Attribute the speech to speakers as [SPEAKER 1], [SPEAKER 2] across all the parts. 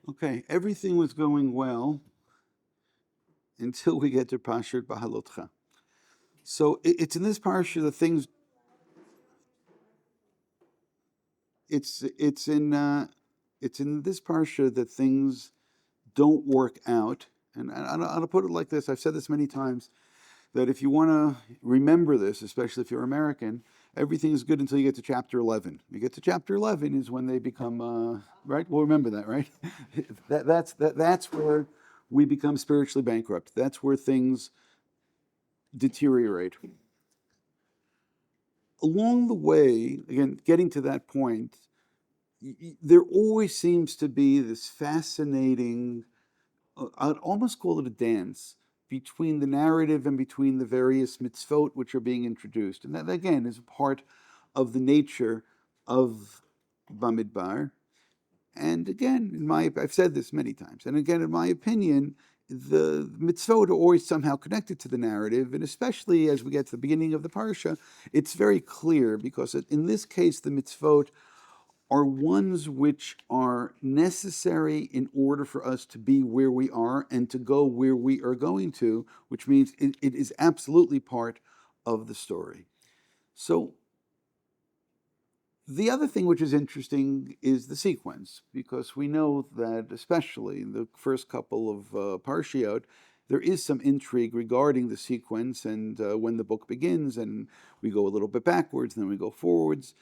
[SPEAKER 1] Okay, everything was going well until we get to Parshat Behaalotcha. So it's in this parsha that things. It's in this parsha that things don't work out. And I'll put it like this: I've said this many times that if you want to remember this, especially if you're American, everything is good until you get to chapter 11. You get to chapter 11 is when they become right. Well, remember that, right? That's where we become spiritually bankrupt. That's where things deteriorate. Along the way, again, getting to that point, there always seems to be this fascinating, I'd almost call it a dance, between the narrative and between the various mitzvot which are being introduced. And that, again, is a part of the nature of Bamidbar. And again, I've said this many times, and again, in my opinion, the mitzvot are always somehow connected to the narrative, and especially as we get to the beginning of the parsha, it's very clear because in this case, the mitzvot are ones which are necessary in order for us to be where we are and to go where we are going to, which means it is absolutely part of the story. So the other thing which is interesting is the sequence, because we know that especially in the first couple of parshiot, there is some intrigue regarding the sequence and when the book begins, and we go a little bit backwards and then we go forwards.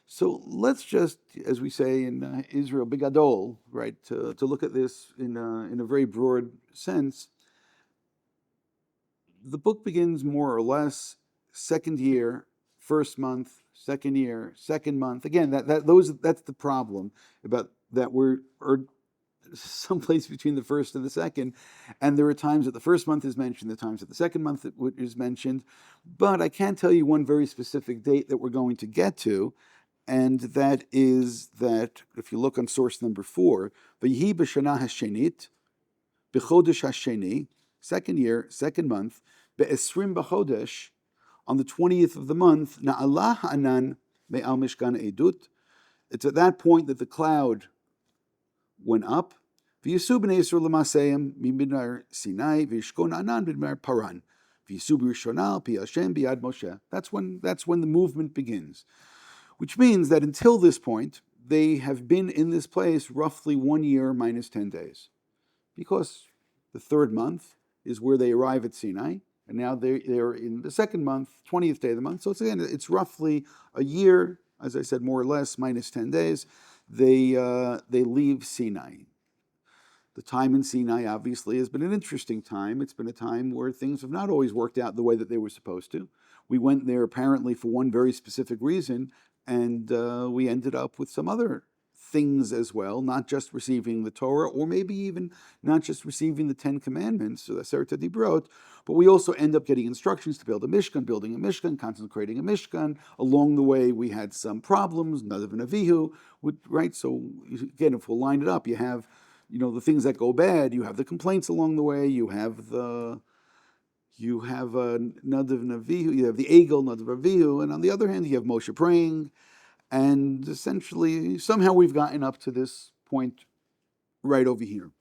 [SPEAKER 1] So let's just, as we say in Israel, bigadol, right, to look at this in a very broad sense. The book begins more or less second year, first month, second year, second month. Again, that's the problem about that we're someplace between the first and the second, and there are times that the first month is mentioned, the times that the second month is mentioned, but I can tell you one very specific date that we're going to get to, and that is that if you look on source number 4, V'yihi b'shana hashenit, b'chodesh hasheni, second year, second month, be'esrim b'chodesh, on the 20th of the month, na'alah ha'anan me'al mishkan edut. It's at that point that the cloud went up. V'yisu b'nei Yisrael l'maseim mimidbar Sinai v'yishkon anan b'midbar Paran. V'yisu b'rishonal pi Hashem b'yad Moshe. That's when the movement begins. Which means that until this point, they have been in this place roughly 1 year minus 10 days. Because the third month is where they arrive at Sinai, and now they're in the second month, 20th day of the month. So it's roughly a year, as I said, more or less, minus 10 days. They leave Sinai. The time in Sinai obviously has been an interesting time. It's been a time where things have not always worked out the way that they were supposed to. We went there apparently for one very specific reason, and we ended up with some other things as well, not just receiving the Torah, or maybe even not just receiving the 10 Commandments, or the Aseret Dibrot, but we also end up getting instructions to build a Mishkan, building a Mishkan, consecrating a Mishkan. Along the way, we had some problems, Nadav and Avihu, right? So again, if we'll line it up, you have the things that go bad, you have the complaints along the way, you have Nadav and Avihu, you have the Egel, Nadav and Avihu, and on the other hand, you have Moshe praying, and essentially, somehow we've gotten up to this point right over here.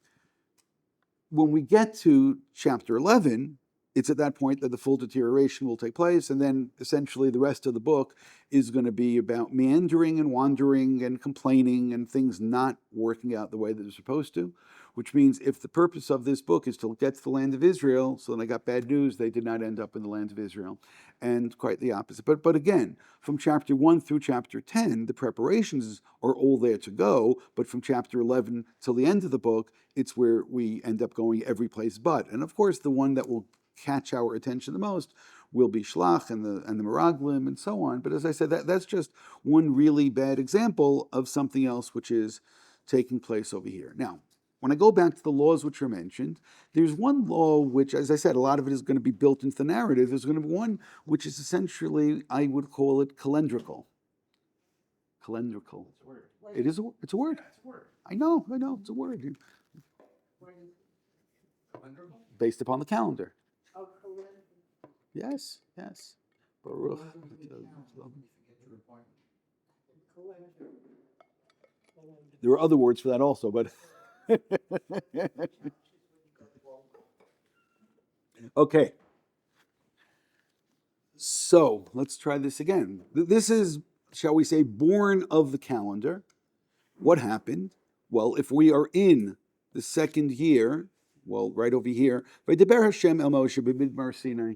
[SPEAKER 1] When we get to chapter 11, it's at that point that the full deterioration will take place, and then essentially the rest of the book is going to be about meandering and wandering and complaining and things not working out the way that they're supposed to, which means if the purpose of this book is to get to the land of Israel, so then I got bad news, they did not end up in the land of Israel, and quite the opposite. But again, from chapter 1 through chapter 10, the preparations are all there to go, but from chapter 11 till the end of the book, it's where we end up going every place but. And of course, the one that will catch our attention the most will be Shlach and the Meraglim and so on. But as I said, that's just one really bad example of something else which is taking place over here. Now, when I go back to the laws which are mentioned, there's one law which, as I said, a lot of it is going to be built into the narrative. There's going to be one which is essentially, I would call it calendrical. Calendrical. It's a word. It's a word. Yeah, it's a word. I know, it's a word. Based upon the calendar. Yes. Baruch. There are other words for that also, but okay. So let's try this again. This is, shall we say, born of the calendar. What happened? Well, if we are in the second year, well, right over here, Vaydaber Hashem el Moshe b'midbar Sinai.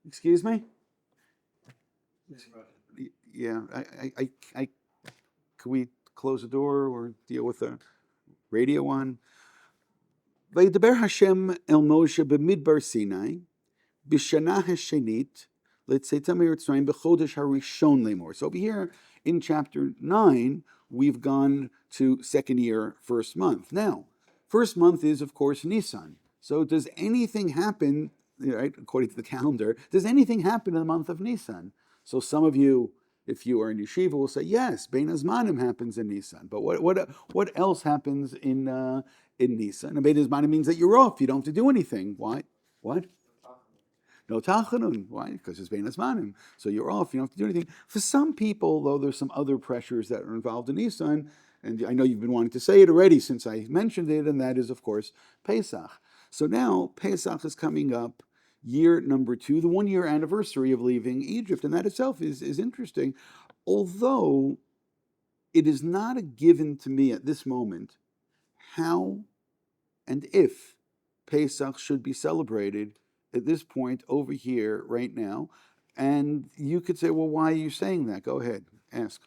[SPEAKER 1] Excuse me? Yeah, can we close the door or deal with the radio on? Vaydaber Hashem el Moshe b'midbar Sinai. B'shana hashenit, letzeitam Mitzrayim b'chodesh harishon lemor. So over here in chapter 9, we've gone to second year, first month. Now, first month is, of course, Nisan. So does anything happen, right, according to the calendar, does anything happen in the month of Nisan? So some of you, if you are in yeshiva, will say, yes, Bein Hazmanim happens in Nisan. But what else happens in Nisan? And Bein Hazmanim means that you're off. You don't have to do anything. Why? What? No tachanun. Why? Because it's bein hazmanim. So you're off. You don't have to do anything. For some people, though, there's some other pressures that are involved in Nisan, and I know you've been wanting to say it already since I mentioned it, and that is, of course, Pesach. So now Pesach is coming up, year number 2, the 1-year anniversary of leaving Egypt, and that itself is interesting. Although it is not a given to me at this moment how and if Pesach should be celebrated at this point over here right now. And you could say, well, why are you saying that? Go ahead, ask.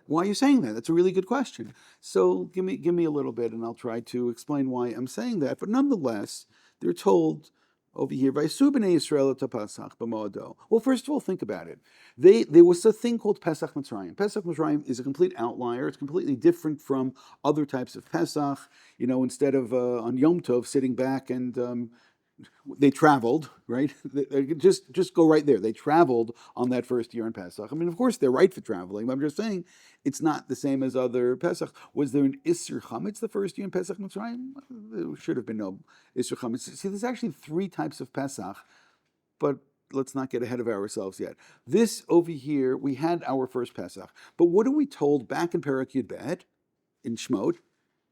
[SPEAKER 1] Why are you saying that? That's a really good question. So give me a little bit and I'll try to explain why I'm saying that. But nonetheless, they're told over here, Vaysu b'nei Yisrael et Pesach b'moado. Well, first of all, think about it. There was a thing called Pesach Mitzrayim. Pesach Mitzrayim is a complete outlier. It's completely different from other types of Pesach. You know, instead of on Yom Tov sitting back and they traveled, right? Just go right there. They traveled on that first year in Pesach. I mean, of course, they're right for traveling, but I'm just saying it's not the same as other Pesach. Was there an Isser Chametz the first year in Pesach Mitzrayim? There should have been no Isser Chametz. See, there's actually 3 types of Pesach, but let's not get ahead of ourselves yet. This over here, we had our first Pesach. But what are we told back in Perek Yud Bet, in Shmot,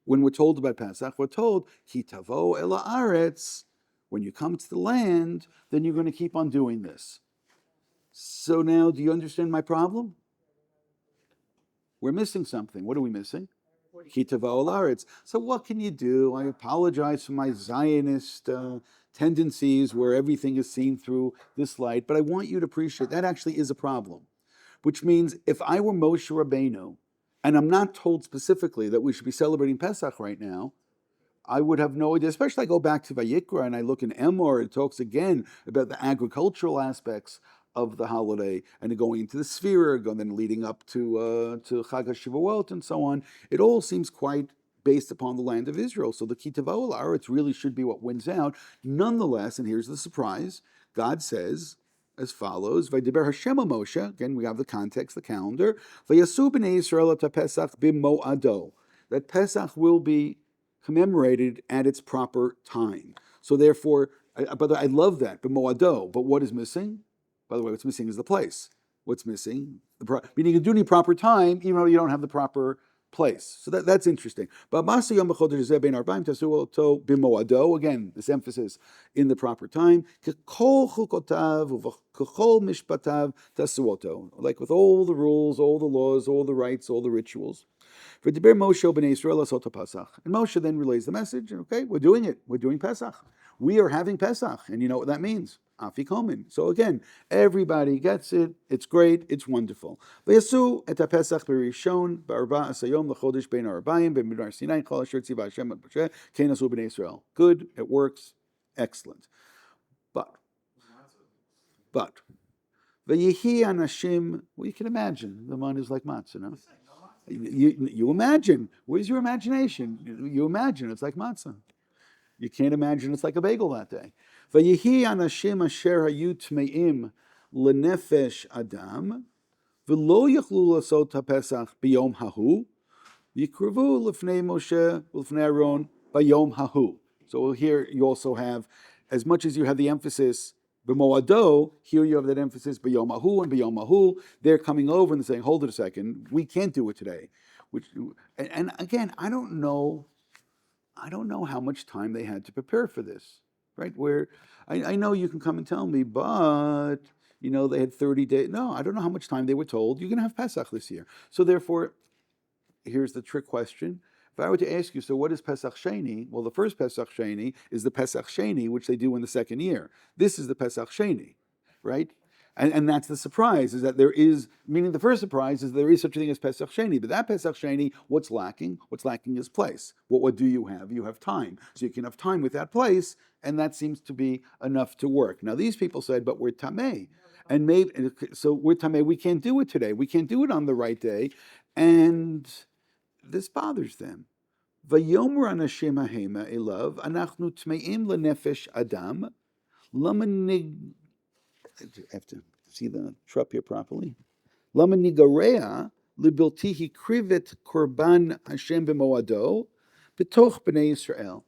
[SPEAKER 1] when we're told about Pesach? We're told, Ki tavo el haaretz. When you come to the land, then you're going to keep on doing this. So now, do you understand my problem? We're missing something. What are we missing? Ki tavo el haaretz. So what can you do? I apologize for my Zionist tendencies where everything is seen through this light, but I want you to appreciate that actually is a problem. Which means if I were Moshe Rabbeinu, and I'm not told specifically that we should be celebrating Pesach right now, I would have no idea, especially I go back to Vayikra and I look in Emor, it talks again about the agricultural aspects of the holiday and going into the sphere, and then leading up to Chag HaShavuot and so on. It all seems quite based upon the land of Israel. So the Ki tavo el haaretz really should be what wins out. Nonetheless, and here's the surprise, God says as follows, Vaydaber Hashem el Moshe, again we have the context, the calendar, Vayasu b'nei Yisrael et Pesach b'moado, that Pesach will be commemorated at its proper time. So therefore, I love that, b'moado, but what is missing? By the way, what's missing is the place. What's missing? Meaning you do need proper time, even though you don't have the proper place. So that's interesting. But again, this emphasis in the proper time. Like with all the rules, all the laws, all the rights, all the rituals. And Moshe then relays the message, okay, we're doing it. We're doing Pesach. We are having Pesach. And you know what that means? Afikomen. So again, everybody gets it. It's great. It's wonderful. Vayasu et Pesach berishon ba'arba asayom l'chodesh bein ha'arbayim b'midbar Sinai kol asher tziva Hashem et Moshe kenasu b'nei Yisrael. Good. It works. Excellent. But Vayihi anashim. Well, you can imagine the man is like matzah, no? You imagine. Where's your imagination? You imagine it's like matzah. You can't imagine it's like a bagel that day. Vayihi anashim asher hayu tmeim lenefesh adam v'lo yachlu lasot haPesach b'yom hahu yikrevu lefnei Moshe lefnei Aaron b'yom hahu. So here you also have, as much as you have the emphasis B'moado, here you have that emphasis, b'yomahu and b'yomahu. They're coming over and they're saying, hold it a second, we can't do it today. And again, I don't know how much time they had to prepare for this, right? Where I know you can come and tell me, but they had 30 days. No, I don't know how much time they were told. You're going to have Pesach this year. So therefore, here's the trick question. If I were to ask you, so what is Pesach Sheni? Well, the first Pesach Sheni is the Pesach Sheni, which they do in the second year. This is the Pesach Sheni, right? And that's the surprise, is that there is, meaning the first surprise is there is such a thing as Pesach Sheni. But that Pesach Sheni, what's lacking? What's lacking is place. What do you have? You have time. So you can have time with that place, and that seems to be enough to work. Now, these people said, but we're Tameh. And maybe, so we're Tameh, we can't do it today. We can't do it on the right day. And this bothers them. Vayomer anashim hahema elav anachnu tmeim lenefesh adam lama nig. I have to see the trup here properly. Lama nigarea libiltihi krivet korban Hashem b'moado b'toch b'nei Yisrael.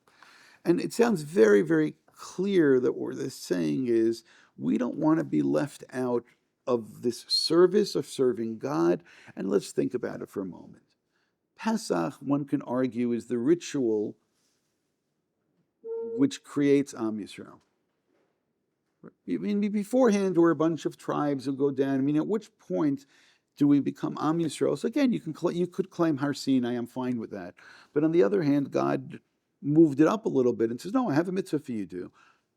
[SPEAKER 1] And it sounds very, very clear that what they're saying is we don't want to be left out of this service of serving God. And let's think about it for a moment. Pesach, one can argue, is the ritual which creates Am Yisrael. I mean, beforehand, we're a bunch of tribes who go down. I mean, at which point do we become Am Yisrael? So again, you could claim Har Sinai. I'm fine with that. But on the other hand, God moved it up a little bit and says, no, I have a mitzvah for you to do.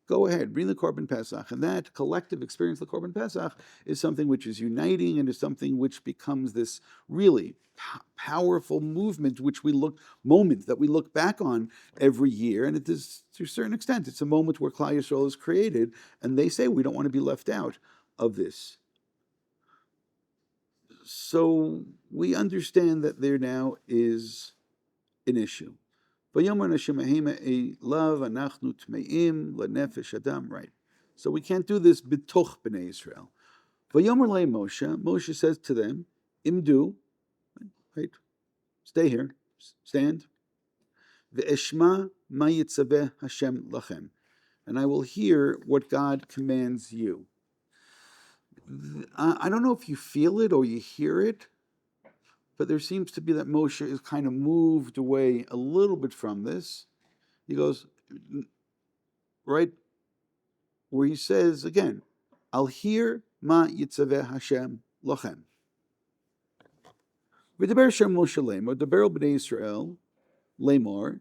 [SPEAKER 1] Go ahead, bring the Korban Pesach. And that collective experience of the Korban Pesach is something which is uniting and is something which becomes this really powerful movement moment that we look back on every year. And it is, to a certain extent, it's a moment where Klal Yisrael is created, and they say we don't want to be left out of this. So we understand that there now is an issue. Right. So we can't do this b'toch b'nei Israel. Moshe says to them, imdu, right, stay here, stand. Ve'eshma ma yitzaveh Hashem lachem, and I will hear what God commands you. I don't know if you feel it or you hear it, but there seems to be that Moshe is kind of moved away a little bit from this. He goes, right, where he says, again, I'll hear ma yitzaveh Hashem lochem. V'daber Shem Moshe lemor, daber b'nei Yisrael lemor,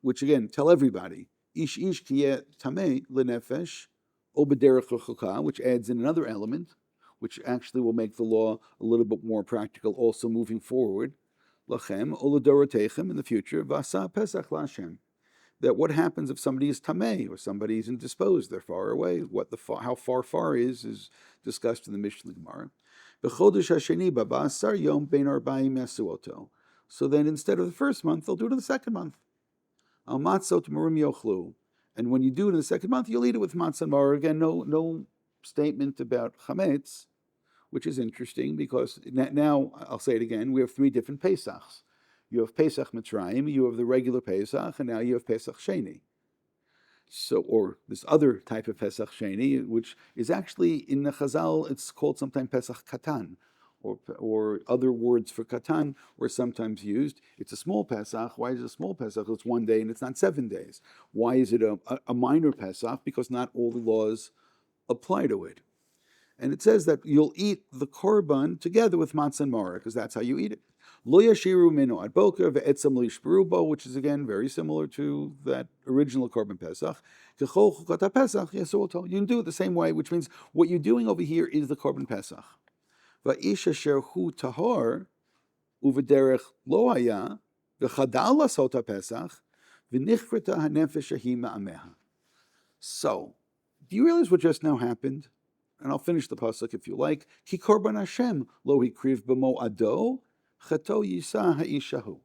[SPEAKER 1] which again, tell everybody, ish kiyeh tameh lenefesh, o b'derech l'chukah, which adds in another element, which actually will make the law a little bit more practical also moving forward. Lachem, oladorotechem, in the future, vasa pesach l'Hashem. That what happens if somebody is tameh or somebody is indisposed, they're far away. How far is discussed in the Mishnah Gemara. B'chodesh hasheni b'ba'asar yom bein arba'im yasuoto. So then instead of the first month, they'll do it in the second month. Al matzot murim yochlu. And when you do it in the second month, you'll eat it with matzah and maror. Again, no statement about chametz, which is interesting because now, I'll say it again, we have 3 different Pesachs. You have Pesach Mitzrayim, you have the regular Pesach, and now you have Pesach Sheni. So, or this other type of Pesach Sheni, which is actually, in the Chazal, it's called sometimes Pesach Katan, or other words for Katan were sometimes used. It's a small Pesach. Why is it a small Pesach? It's 1 day and it's not 7 days. Why is it a minor Pesach? Because not all the laws apply to it. And it says that you'll eat the korban together with matzah and maror, because that's how you eat it. Lo yashiru minu ad boker ve'etzam lo yishberu bo, which is again very similar to that original korban pesach. Kechol chukat pesach yesuoto. You can do it the same way, which means what you're doing over here is the korban pesach. Va'ish asher hu tahor uvederech lo haya v'chadal lasot pesach v'nichrita hanefesh ahi ma'ameha. So, do you realize what just now happened? And I'll finish the pasuk if you like. Ki korban Hashem lo hikriv b'mo ado chato yisa ha'ishahu.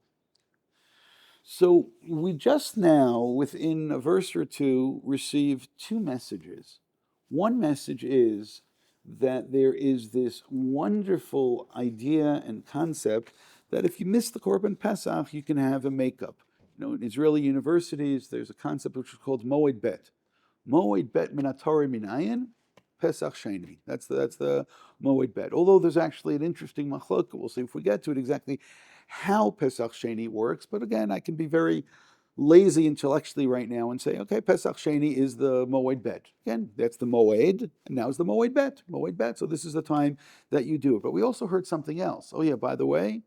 [SPEAKER 1] So we just now, within a verse or two, received 2 messages. One message is that there is this wonderful idea and concept that if you miss the korban pesach, you can have a makeup. In Israeli universities, there's a concept which is called moed bet. Moed bet min haTorah minayin, Pesach Sheni. That's the Moed bet. Although there's actually an interesting machlokah. We'll see if we get to it exactly how Pesach Sheni works. But again, I can be very lazy intellectually right now and say, okay, Pesach Sheni is the Moed bet. Again, that's the Moed, and now is the Moed bet. Moed bet. So this is the time that you do it. But we also heard something else. Oh yeah, by the way,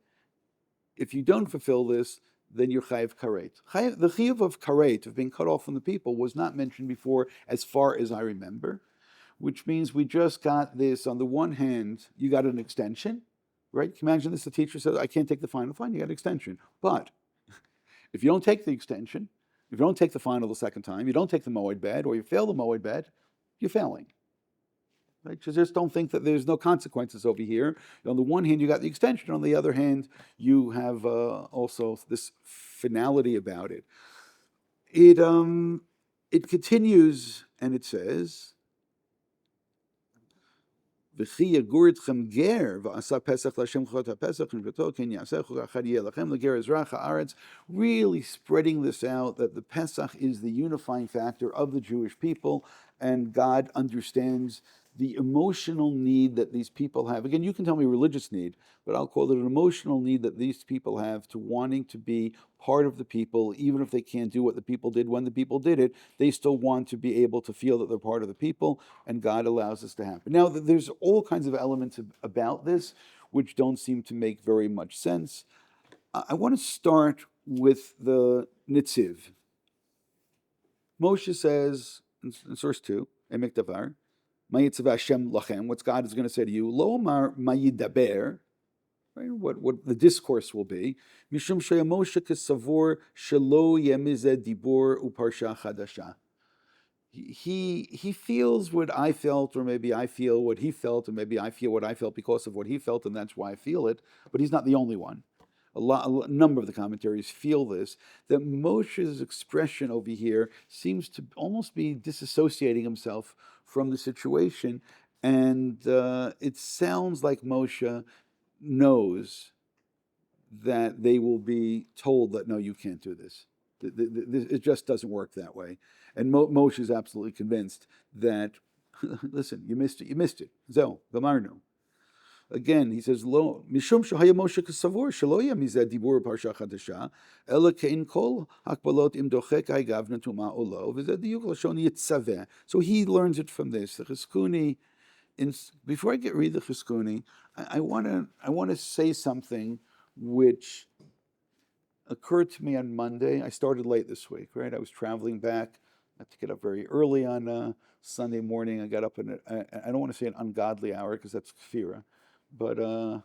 [SPEAKER 1] if you don't fulfill this, then you're chayiv karet. The chayiv of karet, of being cut off from the people, was not mentioned before as far as I remember, which means we just got this. On the one hand, you got an extension, right? Can you imagine this? The teacher says, I can't take the final. Fine, you got an extension. But if you don't take the extension, if you don't take the final the second time, you don't take the moed bet, or you fail the moed bet, you're failing. Right? You just don't think that there's no consequences over here. On the one hand, you got the extension. On the other hand, you have also this finality about it. It continues and it says, really spreading this out, that the Pesach is the unifying factor of the Jewish people, and God understands the emotional need that these people have. Again, you can tell me religious need, but I'll call it an emotional need that these people have to wanting to be part of the people, even if they can't do what the people did when the people did it. They still want to be able to feel that they're part of the people, and God allows this to happen. Now, there's all kinds of elements about this which don't seem to make very much sense. I want to start with the Nitziv. Moshe says in source 2, Emek Davar, what's God is going to say to you, Lo Omar Mayidaber, right? What the discourse will be, Mishum Moshe Kesavor Shelo Yemizeh Dibor Uparsha Chadasha. He feels what I felt, or maybe I feel what he felt, and maybe I feel what I felt because of what he felt, and that's why I feel it. But he's not the only one. A number of the commentaries feel this, that Moshe's expression over here seems to almost be disassociating himself from the situation, and it sounds like Moshe knows that they will be told that, no, you can't do this. It just doesn't work that way. And Moshe is absolutely convinced that, listen, you missed it. Zo, Gamarnu. Again, he says, "Lo mishum shehaya Moshe kasavor shelo yamizeh dibur parsha chadasha, ela kein kol hakbalot im dochek ha'gavna tuma olo v'zeh diyuk lashon yitzaveh." So he learns it from this. The Chizkuni. Before I read the Chizkuni, I want to say something which occurred to me on Monday. I started late this week, right? I was traveling back. I had to get up very early on Sunday morning. I got up I don't want to say an ungodly hour because that's kfira. But I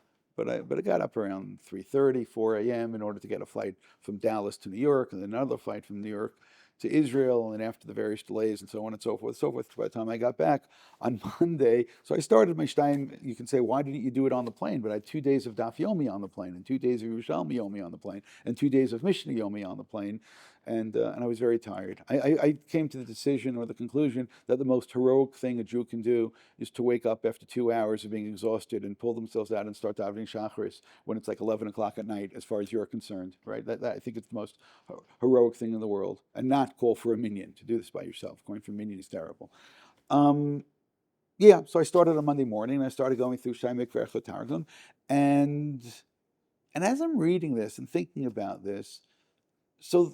[SPEAKER 1] got up around 3:30, 4 a.m. in order to get a flight from Dallas to New York, and then another flight from New York to Israel, and after the various delays and so on and so forth. By the time I got back on Monday, so I started my shtaim. You can say, why didn't you do it on the plane? But I had 2 days of Daf Yomi on the plane, and 2 days of Yerushalmi Yomi on the plane, and 2 days of Mishnah Yomi on the plane. And I was very tired. I came to the decision or the conclusion that the most heroic thing a Jew can do is to wake up after 2 hours of being exhausted and pull themselves out and start davening shacharis when it's like 11 o'clock at night, as far as you're concerned, right? That I think it's the most heroic thing in the world, and not call for a minyan to do this by yourself. Going for a minyan is terrible. So I started on Monday morning, and I started going through Shaimek Vercha Targum, and as I'm reading this and thinking about this. So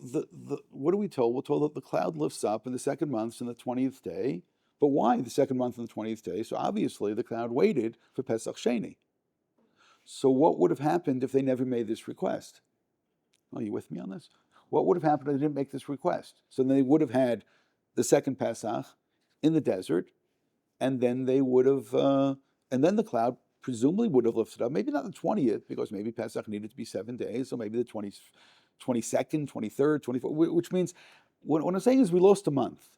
[SPEAKER 1] what are we told? We're told that the cloud lifts up in the second month and the 20th day. But why the second month and the 20th day? So obviously the cloud waited for Pesach Sheni. So what would have happened if they never made this request? Are you with me on this? What would have happened if they didn't make this request? So they would have had the second Pesach in the desert, and then they would have, and then the cloud presumably would have lifted up. Maybe not the 20th, because maybe Pesach needed to be 7 days, so maybe the 22nd, 23rd, 24th, which means, what I'm saying is we lost a month.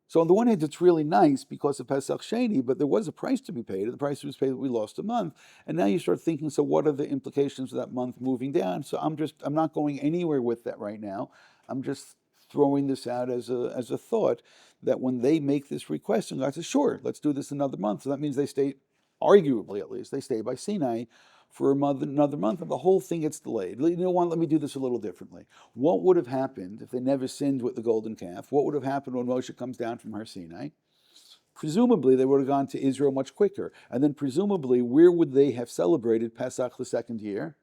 [SPEAKER 1] So on the one hand, it's really nice because of Pesach Sheni, but there was a price to be paid. The price was paid that we lost a month. And now you start thinking, so what are the implications of that month moving down? So I'm not going anywhere with that right now. I'm just throwing this out as a thought that when they make this request, and God says, sure, let's do this another month. So that means they stay, arguably at least, they stay by Sinai for another month, and the whole thing gets delayed. You know what? Let me do this a little differently. What would have happened if they never sinned with the golden calf? What would have happened when Moshe comes down from Har Sinai? Presumably, they would have gone to Israel much quicker. And then presumably, where would they have celebrated Pesach the second year?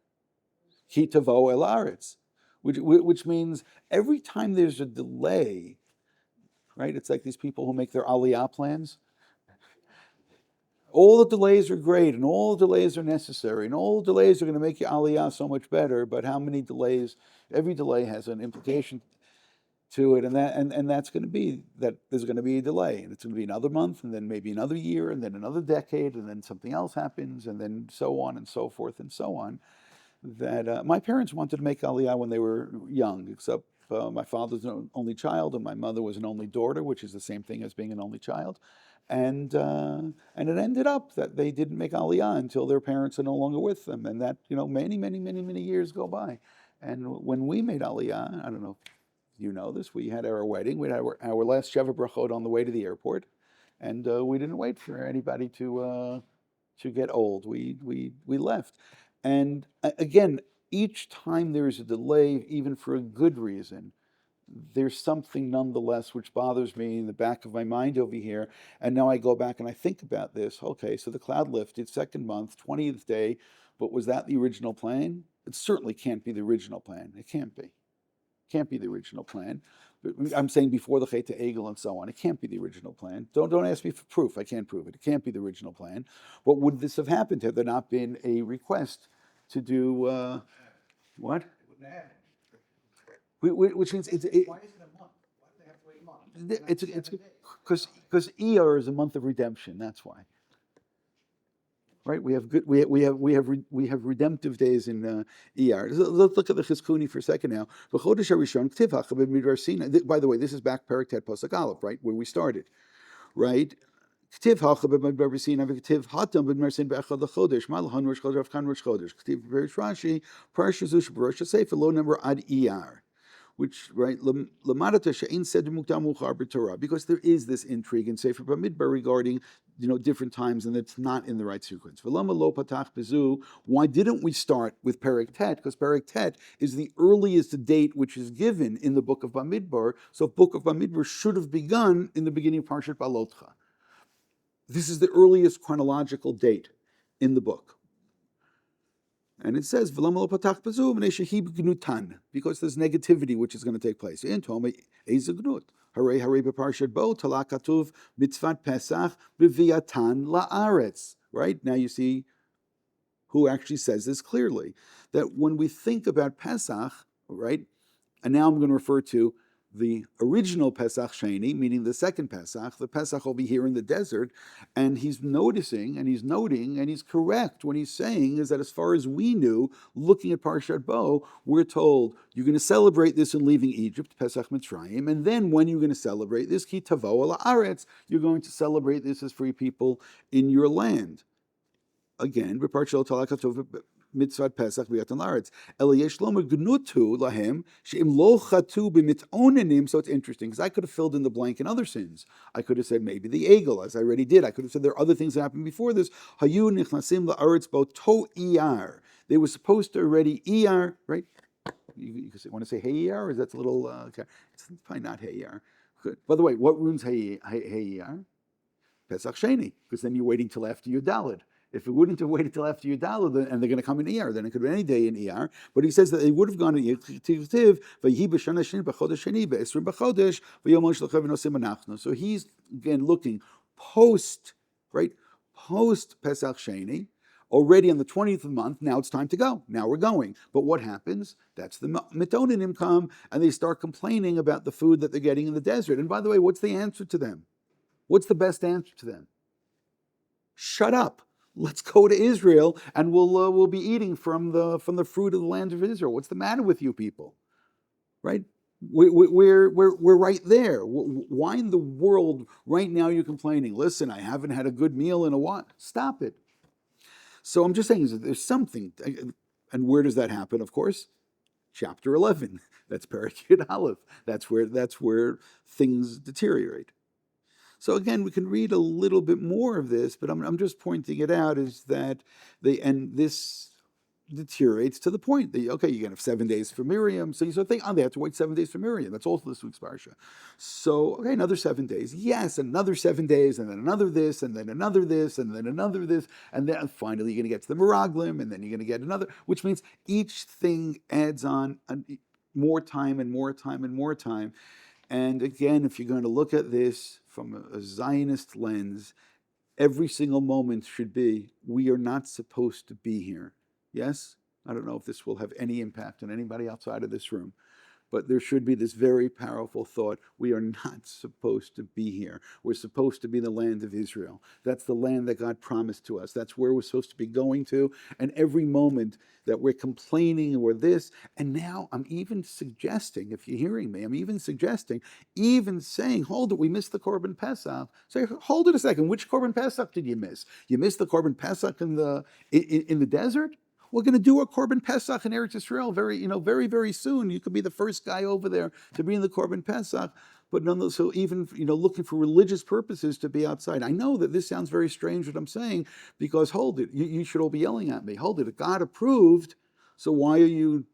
[SPEAKER 1] Ki tavo el aretz, which means every time there's a delay, right? It's like these people who make their aliyah plans. All the delays are great, and all the delays are necessary, and all the delays are going to make your aliyah so much better. But how many delays? Every delay has an implication to it, and that's going to be that there's going to be a delay, and it's going to be another month, and then maybe another year, and then another decade, and then something else happens, and then so on and so forth and so on. That my parents wanted to make aliyah when they were young, except my father was an only child, and my mother was an only daughter, which is the same thing as being an only child. And it ended up that they didn't make aliyah until their parents are no longer with them, and that many years go by. And when we made aliyah, I don't know if you know this, we had our wedding, we had our last Sheva Brachot on the way to the airport, and we didn't wait for anybody to get old. We left, and again, each time there is a delay, even for a good reason, there's something nonetheless which bothers me in the back of my mind over here. And now I go back and I think about this. Okay, so the cloud lifted, second month, 20th day, but was that the original plan? It certainly can't be the original plan. It can't be. Can't be the original plan. I'm saying before the Chet Egel and so on. It can't be the original plan. Don't ask me for proof. I can't prove it. It can't be the original plan. But would this have happened had there not been a request to do what?
[SPEAKER 2] It wouldn't have happened.
[SPEAKER 1] Which means
[SPEAKER 2] Why isn't it a month? Why do they have to wait a month?
[SPEAKER 1] it's because Iyar is a month of redemption. That's why. Right? We have redemptive days in Iyar. Let's look at the Chizkuni for a second now. By the way, this is back Perek Tet Pasuk Aleph, right, where we started, right? Ktiv hacha b'midbar b'sinai v'ktiv hatam b'mersin b'echad l'chodesh malhan rosh chodesh avkan rosh chodesh ktiv b'Perish Rashi parsha zush b'rosh sefer lo number ad Iyar, which right lamadata she'in said mukdam uchar b'Torah, because there is this intrigue in Sefer Bamidbar regarding different times, and it's not in the right sequence. V'lama lo patach b'zu. Why didn't we start with Perek Tet? Because Perek Tet is the earliest date which is given in the book of Bamidbar. So book of Bamidbar should have begun in the beginning of Parshat Behaalotcha. This is the earliest chronological date in the book. And it says, because there's negativity which is going to take place. Right? Now you see who actually says this clearly. That when we think about Pesach, right, and now I'm going to refer to the original Pesach Sheni, meaning the second Pesach, the Pesach over here in the desert, and he's noticing, and he's noting, and he's correct when he's saying is that as far as we knew, looking at Parshat Bo, we're told you're going to celebrate this in leaving Egypt, Pesach Mitzrayim, and then when you're going to celebrate this, Ki Tavo Ala Aretz, you're going to celebrate this as free people in your land. Again, B'Parshat Talakatov Mitzvat Pesach v'yatan laretz. Eliyesh lomer gnutu lahem she'im lo chatu b'mitonenim. So it's interesting because I could have filled in the blank in other sins. I could have said maybe the egel, as I already did. I could have said there are other things that happened before this. Hayu nichnasim la'aretz bo to iyar. They were supposed to already iyar, right? You want to say hey iyar, or that's a little? Okay. It's probably not hey iyar. Good. By the way, what ruins hey iyar? Pesach Sheni, because then you're waiting till after your Daled. If it wouldn't have waited till after Yudala, and they're going to come in Iyar, then it could be any day in Iyar. But he says that they would have gone in Iyar. So he's again looking post, right? Post Pesach Sheni, already on the 20th of the month. Now it's time to go. Now we're going. But what happens? That's the Mitonim come, and they start complaining about the food that they're getting in the desert. And by the way, what's the answer to them? What's the best answer to them? Shut up. Let's go to Israel, and we'll be eating from the fruit of the land of Israel. What's the matter with you people? Right? We're right there. Why in the world right now you're complaining? Listen, I haven't had a good meal in a while. Stop it. So I'm just saying there's something, and where does that happen? Of course, chapter 11. That's Perek Yud Aleph. That's where things deteriorate. So again, we can read a little bit more of this, but I'm just pointing it out is that this deteriorates to the point that, okay, you're going to have 7 days for Miriam. So you start thinking, oh, they have to wait 7 days for Miriam. That's also this week's parsha. So, okay, another 7 days. Yes, another 7 days, and then another this, and then another this, and then another this. And then finally you're going to get to the Meraglim, and then you're going to get another, which means each thing adds on more time and more time and more time. And again, if you're going to look at this from a Zionist lens, every single moment should be, we are not supposed to be here. Yes? I don't know if this will have any impact on anybody outside of this room, but there should be this very powerful thought. We are not supposed to be here. We're supposed to be the land of Israel. That's the land that God promised to us. That's where we're supposed to be going to. And every moment that we're complaining or this, and now I'm even suggesting, if you're hearing me, I'm even suggesting, even saying, hold it, we missed the Korban Pesach. Say, hold it a second, which Korban Pesach did you miss? You missed the Korban Pesach in the desert? We're going to do a Korban Pesach in Eretz Yisrael very, very soon. You could be the first guy over there to be in the Korban Pesach, but nonetheless, so even looking for religious purposes to be outside. I know that this sounds very strange what I'm saying, because hold it, you should all be yelling at me. Hold it, if God approved, so why are you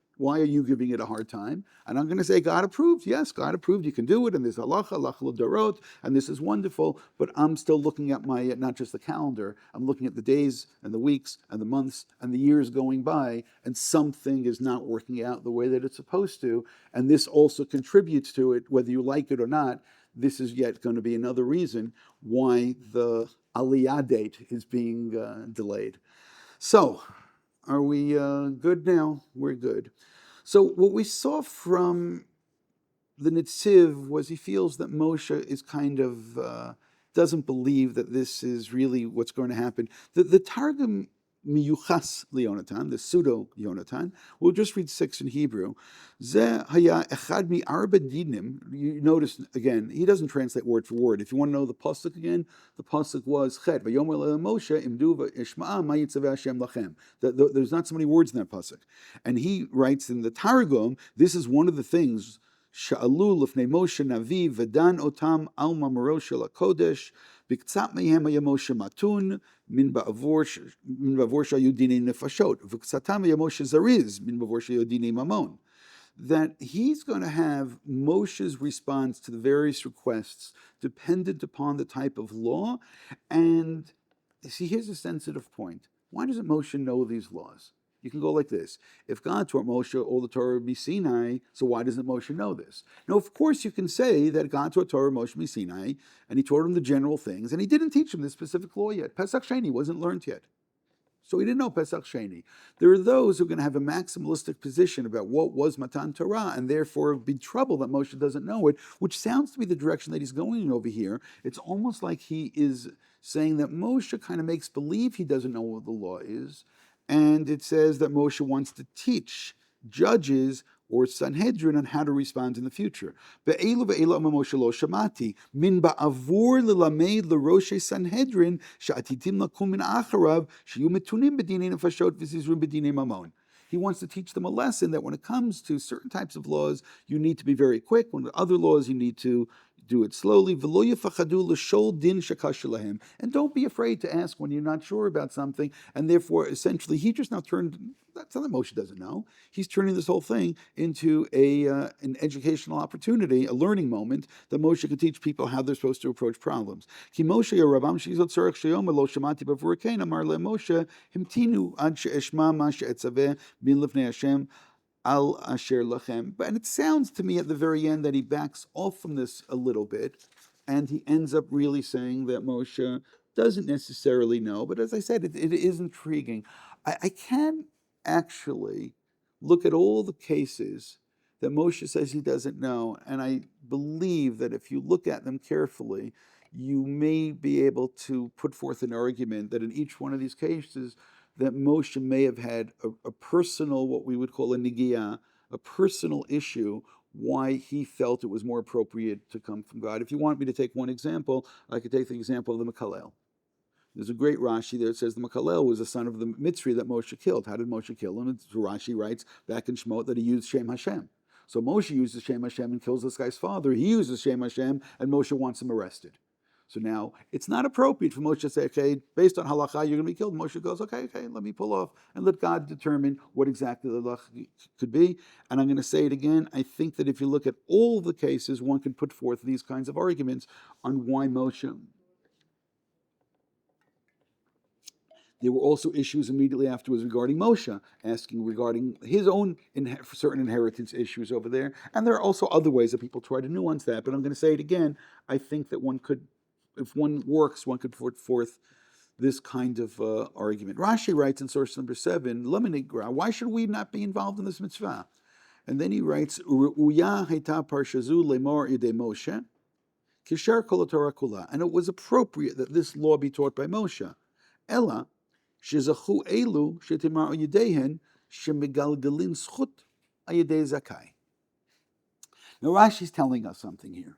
[SPEAKER 1] giving it a hard time? And I'm going to say God approved. Yes, God approved. You can do it, and there's halacha l'darot, and this is wonderful. But I'm still looking at my not just the calendar. I'm looking at the days and the weeks and the months and the years going by, and something is not working out the way that it's supposed to. And this also contributes to it, whether you like it or not. This is yet going to be another reason why the Aliyah date is being delayed. So, are we good now? We're good. So what we saw from the Nitziv was he feels that Moshe is kind of doesn't believe that this is really what's going to happen. The Targum Miyuchas Leonatan, the pseudo Yonatan, we'll just read 6 in Hebrew. Ze haya echad mi arba dinim. You notice again, he doesn't translate word for word. If you want to know the pasuk again, the pasuk was Chet vayomer Moshe imdu v'ishma'a ma yitzaveh Hashem lachem. There's not so many words in that pasuk, and he writes in the Targum. This is one of the things. Sha'alu lifnei Moshe Navi v'dan otam al mamaro shel hakodesh b'ktzat mehem haya Moshe matun min ba'avor shayu dinei nefashot v'ksatam haya Moshe zariz min ba'avor shayu dinei mamon. That he's going to have Moshe's response to the various requests dependent upon the type of law. And see, here's a sensitive point. Why doesn't Moshe know these laws? You can go like this. If God taught Moshe all the Torah would be Sinai, so why doesn't Moshe know this? Now, of course, you can say that God taught Torah Moshe be Sinai, and he taught him the general things, and he didn't teach him the specific law yet. Pesach Sheni wasn't learned yet. So he didn't know Pesach Sheni. There are those who are going to have a maximalistic position about what was Matan Torah, and therefore be trouble that Moshe doesn't know it, which sounds to be the direction that he's going in over here. It's almost like he is saying that Moshe kind of makes believe he doesn't know what the law is, and it says that Moshe wants to teach judges or Sanhedrin on how to respond in the future. Be'elu ve'elu Moshe lo shamati min ba'avur lelamed l'roshei Sanhedrin she'atitim lakum min acharav sheyu metunim b'dinei nefashot v'zizrum b'dinei mamon. He wants to teach them a lesson that when it comes to certain types of laws, you need to be very quick. When other laws, you need to do it slowly. And don't be afraid to ask when you're not sure about something. And therefore, essentially, he just now turned, that's something Moshe doesn't know. He's turning this whole thing into an educational opportunity, a learning moment that Moshe can teach people how they're supposed to approach problems. Ki Moshe Rabam shizot tzarech sheyomer lo shamati b'vurkein amar le Moshe himtinu ad she'eshma ma she'etzaveh min lifnei Hashem Al Asher Lachem. But it sounds to me at the very end that he backs off from this a little bit, and he ends up really saying that Moshe doesn't necessarily know. But as I said, it is intriguing. I can actually look at all the cases that Moshe says he doesn't know, and I believe that if you look at them carefully, you may be able to put forth an argument that in each one of these cases, that Moshe may have had a personal, what we would call a nigiyah, a personal issue, why he felt it was more appropriate to come from God. If you want me to take one example, I could take the example of the Makalel. There's a great Rashi there that says the Makalel was the son of the Mitzri that Moshe killed. How did Moshe kill him? And Rashi writes back in Shemot that he used Shem Hashem. So Moshe uses Shem Hashem and kills this guy's father. He uses Shem Hashem, and Moshe wants him arrested. So now it's not appropriate for Moshe to say, okay, based on halacha, you're going to be killed. Moshe goes, okay, let me pull off and let God determine what exactly the halacha could be. And I'm going to say it again. I think that if you look at all the cases, one can put forth these kinds of arguments on why Moshe. There were also issues immediately afterwards regarding Moshe, asking regarding his own certain inheritance issues over there. And there are also other ways that people try to nuance that. But I'm going to say it again. I think that one could, if one works, one could put forth this kind of argument. Rashi writes in source number 7, why should we not be involved in this mitzvah? And then he writes, Uya heita parshazu lemor idei Moshe, kisher kol Torah kula. And it was appropriate that this law be taught by Moshe. Ella, shezachu elu shetimar yidehen shemigalgalin schut ayidei zakai. Now Rashi's telling us something here.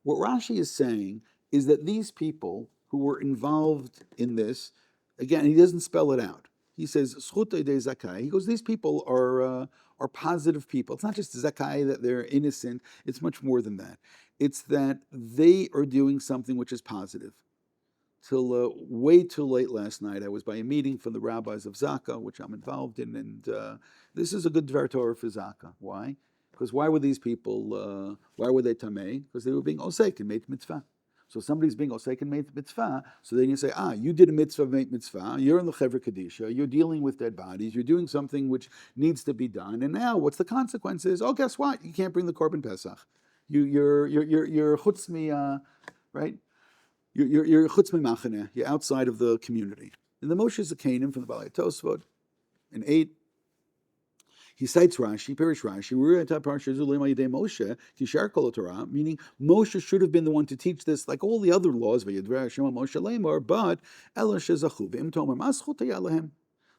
[SPEAKER 1] What Rashi is saying is that these people who were involved in this, again, he doesn't spell it out. He says schut ayidei zakai. He goes, these people are positive people. It's not just zakai that they're innocent. It's much more than that. It's that they are doing something which is positive. Till way too late last night, I was by a meeting from the rabbis of Zaka, which I'm involved in, and this is a good Dvar Torah for Zaka. Why? Because why were these people, why were they Tamei? Because they were being Osek and made mitzvah. So somebody's being Osek and made mitzvah, so then you say, you did a mitzvah, made mitzvah, you're in the Chevra Kadisha, you're dealing with dead bodies, you're doing something which needs to be done, and now what's the consequences? Oh, guess what? You can't bring the Korban Pesach. You're chutzmi, right? You're chutz mimachaneh. You're outside of the community. And the Moshe Zakanim from the Balei Tosfot in 8, he cites Rashi, Pirish Rashi, Moshe, Kishar Kol Torah, meaning Moshe should have been the one to teach this, like all the other laws, but Moshe Lemor, but Ela Shezachu, V'im Tomer, Maschut Yalahem.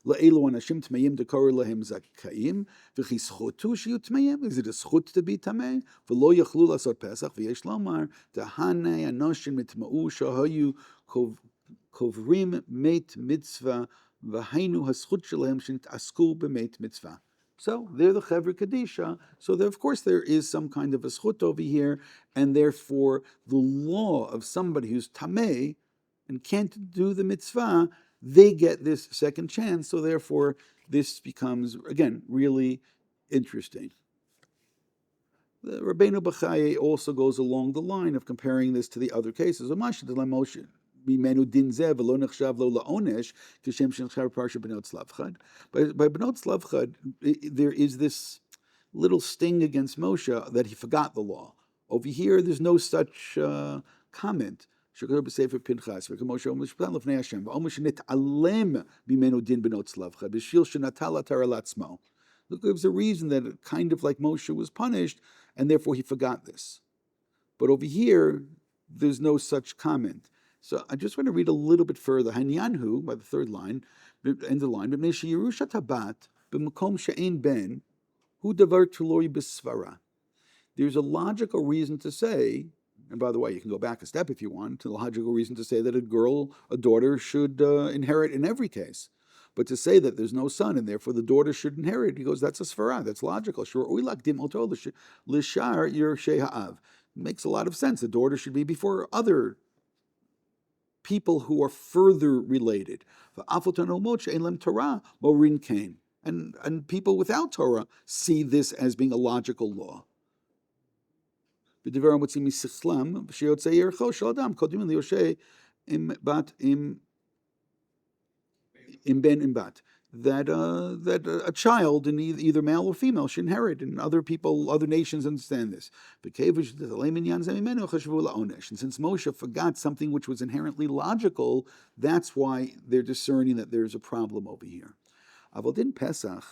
[SPEAKER 1] La'elu anashim tmeim dekor lahem zakaim v'chischotu shiyu tmeim. Is it a schut to be tamei? V'lo yachlu lasot pesach v'yesh lomar tahanei anoshim mitma'u shahayu kovrim meit mitzvah v'hainu haschut shelahem shentasku b'meit mitzvah. So they're the Chevra Kadisha. So there, of course, there is some kind of a schut over here, and therefore the law of somebody who's tamei and can't do the mitzvah, they get this second chance, so therefore this becomes, again, really interesting. The Rabbeinu B'chai also goes along the line of comparing this to the other cases. By Benot Slavchad, there is this little sting against Moshe that he forgot the law. Over here, there's no such comment. Look, there's a reason that kind of like Moshe was punished, and therefore he forgot this. But over here, there's no such comment. So I just want to read a little bit further. Hanyanhu, by the third line, end of the line, there's a logical reason to say, and by the way, you can go back a step if you want, to the logical reason to say that a daughter should inherit in every case. But to say that there's no son and therefore the daughter should inherit, he goes, that's a svara, that's logical. It makes a lot of sense. The daughter should be before other people who are further related. And people without Torah see this as being a logical law. That a child, in either male or female, should inherit, and other nations understand this. And since Moshe forgot something which was inherently logical, that's why they're discerning that there's a problem over here. Avodin HaPesach,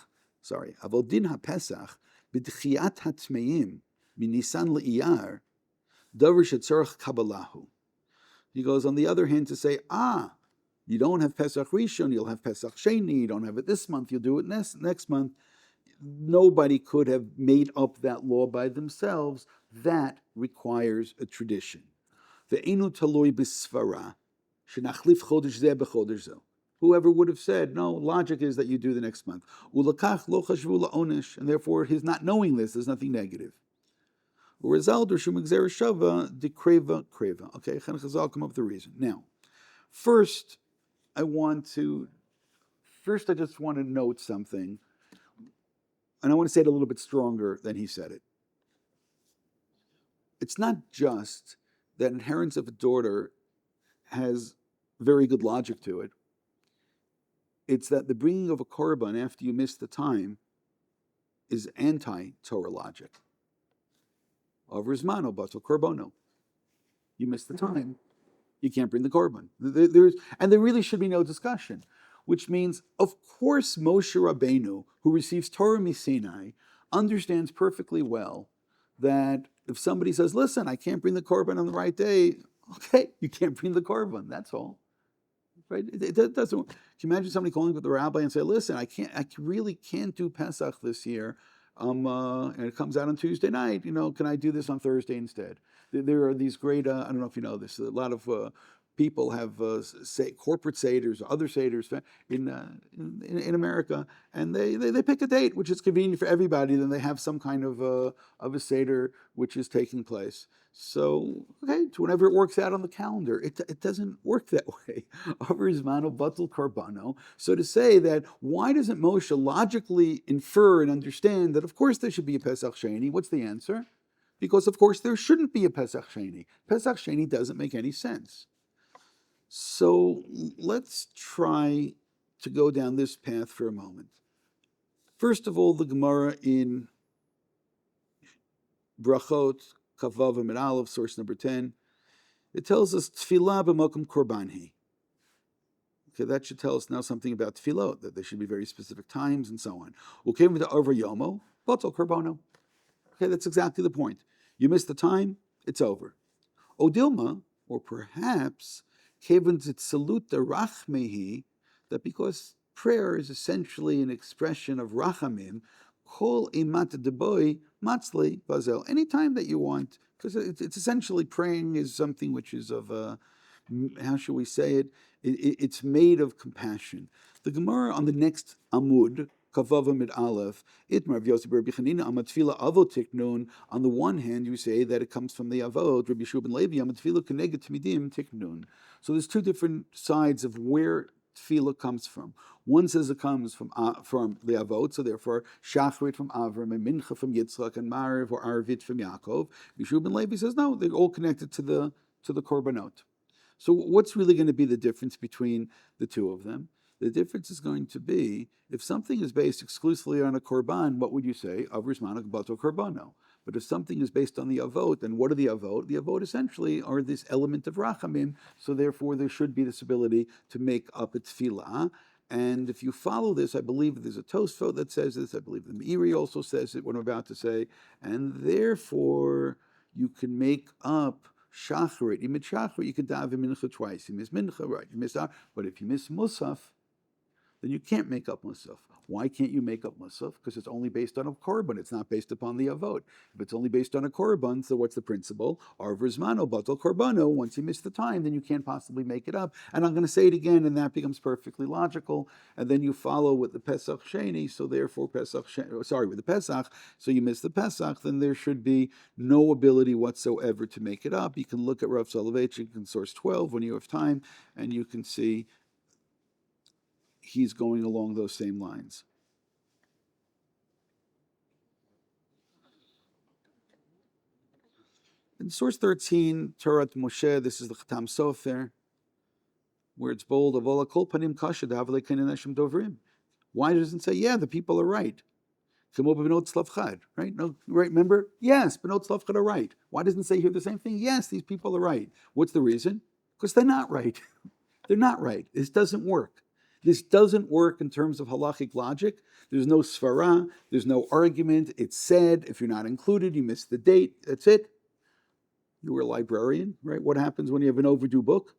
[SPEAKER 1] b'dchiyat hatmeim, minisan le'iyar, davar shetzarach kabbalahu. He goes, on the other hand, to say, you don't have Pesach Rishon, you'll have Pesach Sheni, you don't have it this month, you'll do it next month. Nobody could have made up that law by themselves. That requires a tradition. Ve'enu taloi b'svara, shenachlif chodesh zeh b'chodesh zeh. Whoever would have said, no, logic is that you do the next month. Ulakach lo chashvu la'onesh, and therefore his not knowing this, there's nothing negative. Rizal Dershum Exer Shava de Kreva Kreva. Okay, Chazal come up with the reason. Now, first, I just want to note something, and I want to say it a little bit stronger than he said it. It's not just that inheritance of a daughter has very good logic to it. It's that the bringing of a korban after you miss the time is anti-Torah logic. Over Zmano, Batal Korbono. You miss the time, you can't bring the korban. There really should be no discussion, which means, of course, Moshe Rabbeinu, who receives Torah Misinai, understands perfectly well that if somebody says, listen, I can't bring the korban on the right day, okay, you can't bring the korban, that's all. Right? It doesn't. Can you imagine somebody calling up the rabbi and say, "Listen, I really can't do Pesach this year, and it comes out on Tuesday night. Can I do this on Thursday instead?" There are these great. I don't know if you know this. A lot of people have corporate seders or other seders in America, and they pick a date which is convenient for everybody. Then they have some kind of a seder which is taking place. So, okay, to whenever it works out on the calendar. It doesn't work that way. So to say that, why doesn't Moshe logically infer and understand that, of course, there should be a Pesach Sheni? What's the answer? Because, of course, there shouldn't be a Pesach Sheni. Pesach Sheni doesn't make any sense. So let's try to go down this path for a moment. First of all, the Gemara in Brachot, Kavav and Aleph, source number 10, it tells us Tfilah b'mokum korbanhi. Okay, that should tell us now something about tefillot, that there should be very specific times and so on. Ukem v'da'arva yomo, batal korbono. Okay, that's exactly the point. You miss the time, it's over. Odilma, or perhaps, kevan tzitzalut rachmehi, that because prayer is essentially an expression of rachamim, kol imat deboy matzli bazel. Anytime that you want, because it's essentially praying is something which is of a, how shall we say it? It's made of compassion. The Gemara on the next Amud, Kavav Amid Aleph, Itmar of Yosef Rabbi Chanina Amatfila Avot Tiknun. On the one hand, you say that it comes from the Avot, Rabbi Shua ben Levi Amatfila Keneged Tmidim Tiknun. So there's two different sides of where tefillah comes from. One says it comes from the Avot, so therefore Shachrit from Avram and Mincha from Yitzchak and Mariv or Arvit from Yaakov. Yeshua ben Levi says no, they're all connected to the korbanot. So what's really going to be the difference between the two of them? The difference is going to be, if something is based exclusively on a korban, what would you say? Avrismanak bato korbano. But if something is based on the avot, then what are the avot? The avot essentially are this element of rachamim, so therefore there should be this ability to make up a tefillah. And if you follow this, I believe there's a Tosfot that says this, I believe the Meiri also says it, what I'm about to say, and therefore you can make up Shacharit. You miss Shacharit, you can daven mincha twice. You miss mincha, right? You miss that. But if you miss musaf, then you can't make up musaf. Why can't you make up musaf? Because it's only based on a korban. It's not based upon the avot. If it's only based on a korban, so what's the principle? Arvrizmano batal korbano. Once you miss the time, then you can't possibly make it up. And I'm going to say it again, and that becomes perfectly logical. And then you follow with the Pesach Sheni. So therefore, with the Pesach. So you miss the Pesach, then there should be no ability whatsoever to make it up. You can look at Rav Soloveitchik in source 12 when you have time, and you can see he's going along those same lines. In source 13, Torah Moshe, this is the Chatam Sofer, where it's bold, Avola kol panim kasha d'havle kainen Hashem dovrim. Why doesn't it say, yeah, the people are right? Kamo b'benot tzlavchad, right? No, right? Remember? Yes, benot tzlavchad are right. Why doesn't it say here the same thing? Yes, these people are right. What's the reason? Because they're not right. They're not right. This doesn't work. This doesn't work in terms of halachic logic. There's no svara. There's no argument. It's said. If you're not included, you miss the date. That's it. You were a librarian, right? What happens when you have an overdue book?